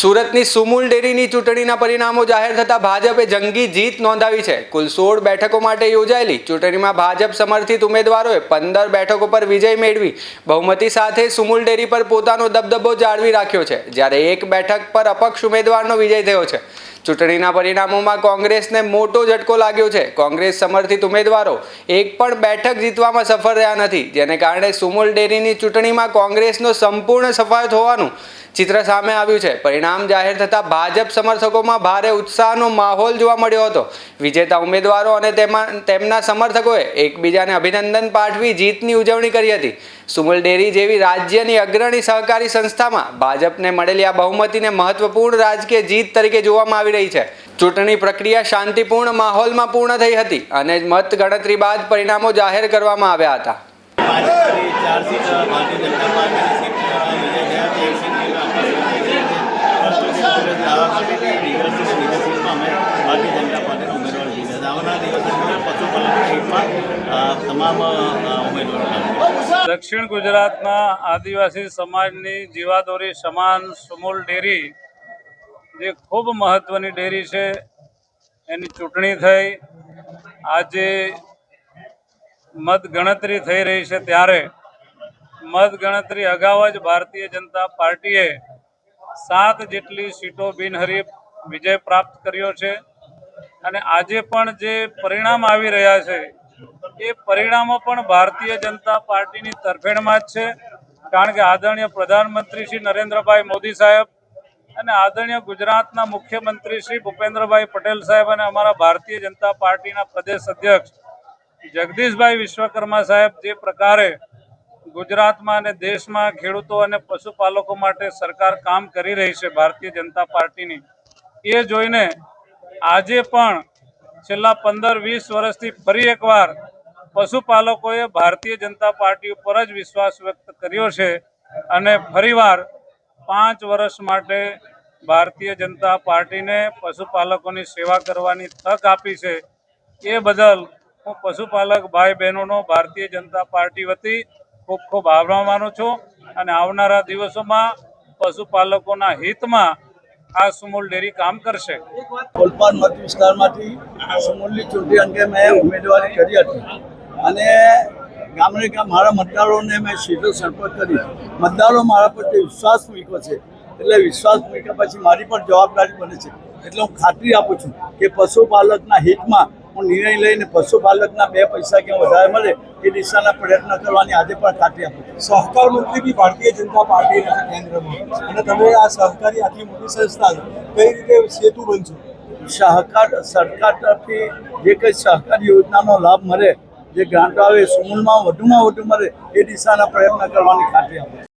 સુરતની સુમુલ ડેરીની ચૂંટણીના પરિણામો જાહેર થતા ભાજપે જંગી જીત નોંધાવી છે। કુલ 16 બેઠકો માટે યોજાયેલી ચૂંટણીમાં ભાજપ સમર્થિત ઉમેદવારોએ 15 બેઠકો પર વિજય મેળવી બહુમતી સાથે સુમુલ ડેરી પર પોતાનો દબદબો જાળવી રાખ્યો છે, જ્યારે એક બેઠક પર અપક્ષ ઉમેદવારનો વિજય થયો છે। ચૂંટણીના પરિણામોમાં કોંગ્રેસને મોટો ઝટકો લાગ્યો છે। કોંગ્રેસ સમર્થિત ઉમેદવારો એક પણ બેઠક જીતવામાં સફળ રહ્યા નથી, જેને કારણે સુમુલ ડેરીની ચૂંટણીમાં કોંગ્રેસનો સંપૂર્ણ સફાયો હોવાનું ચિત્ર સામે આવ્યું છે। પરિણામ જાહેર થતા ભાજપ સમર્થકોમાં ભારે ઉત્સાહનો માહોલ જોવા મળ્યો હતો। વિજેતા ઉમેદવારો અને તેમના સમર્થકોએ એકબીજાને અભિનંદન પાઠવી જીતની ઉજવણી કરી હતી। સુમુલ ડેરી જેવી રાજ્યની અગ્રણી સહકારી સંસ્થામાં ભાજપને મળેલી આ બહુમતીને મહત્વપૂર્ણ રાજકીય જીત તરીકે જોવામાં આવી રહી છે। ચૂંટણી પ્રક્રિયા શાંતિપૂર્ણ માહોલમાં પૂર્ણ થઈ હતી અને મત ગણતરી બાદ પરિણામો જાહેર કરવામાં આવ્યા હતા। દક્ષિણ ગુજરાતના આદિવાસી સમાજની જીવાદોરી સમાન સુમુલ ડેરી જે ખૂબ મહત્વની ડેરી છે, એની ચૂંટણી થઈ। આજે મતગણતરી થઈ રહી છે, ત્યારે મતગણતરી અગાઉ જ ભારતીય જનતા પાર્ટીએ 7 જેટલી સીટો બિનહરીફ વિજય પ્રાપ્ત કર્યો છે। અને આજે પણ જે પરિણામ આવી રહ્યા છે એ પરિણામો પણ ભારતીય જનતા પાર્ટીની તરફેણમાં જ છે, કારણ કે આદરણીય પ્રધાનમંત્રી શ્રી નરેન્દ્રભાઈ મોદી સાહેબ અને આદરણીય ગુજરાતના મુખ્યમંત્રી શ્રી ભૂપેન્દ્રભાઈ પટેલ સાહેબ અને અમારા ભારતીય જનતા પાર્ટીના પ્રદેશ અધ્યક્ષ જગદીશભાઈ વિશ્વકર્મા સાહેબ જે પ્રકારે ગુજરાતમાં અને દેશમાં ખેડૂતો અને પશુપાલકો માટે સરકાર કામ કરી રહી છે ભારતીય જનતા પાર્ટીની, એ જોઈને આજે પણ છેલ્લા 15-20 વર્ષથી ફરી એકવાર પશુપાલકોએ ભારતીય જનતા પાર્ટી ઉપર જ વિશ્વાસ વ્યક્ત કર્યો છે અને ફરીવાર 5 વર્ષ માટે ભારતીય જનતા પાર્ટીને પશુપાલકોની સેવા કરવાની તક આપી છે। એ બદલ હું પશુપાલક ભાઈ બહેનોનો ભારતીય જનતા પાર્ટી વતી ખૂબ ખૂબ આભાર માનું છું અને આવનારા દિવસોમાં પશુપાલકોના હિતમાં આ સુમુલ ડેરી કામ કરશે। ઓલપાડ મત વિસ્તારમાંથી સુમુલની ચૂંટણી અંગે મેં ઉમેદવારી કરી હતી અને ગામડે ગામ મારા મતદારોને મેં સીધો સંપર્ક કરી મતદારો મારા પ્રત્યે વિશ્વાસ મૂક્યો છે, એટલે વિશ્વાસ મૂક્યા પછી મારી પણ જવાબદારી બને છે। એટલે હું ખાતરી આપું છું કે પશુપાલકના હિતમાં હું નિર્ણય લઈને પશુપાલકના 2 પૈસા ક્યાં વધારે મળે એ દિશાના પ્રયત્ન કરવાની આજે પણ ખાતરી આપું છું। સહકાર મંત્રી બી ભારતીય જનતા પાર્ટીના કેન્દ્રમાં, અને તમે આ સહકારી આટલી મોટી સંસ્થા કઈ રીતે સેતુ બનશો? સહકાર સરકાર તરફથી જે કંઈ સહકારી યોજનાનો લાભ મળે, જે ગ્રાન્ટ આવે સુમુલમાં વધુમાં વધુ મળે એ દિશાના પ્રયત્ન કરવાની ખાતરી આપું છું।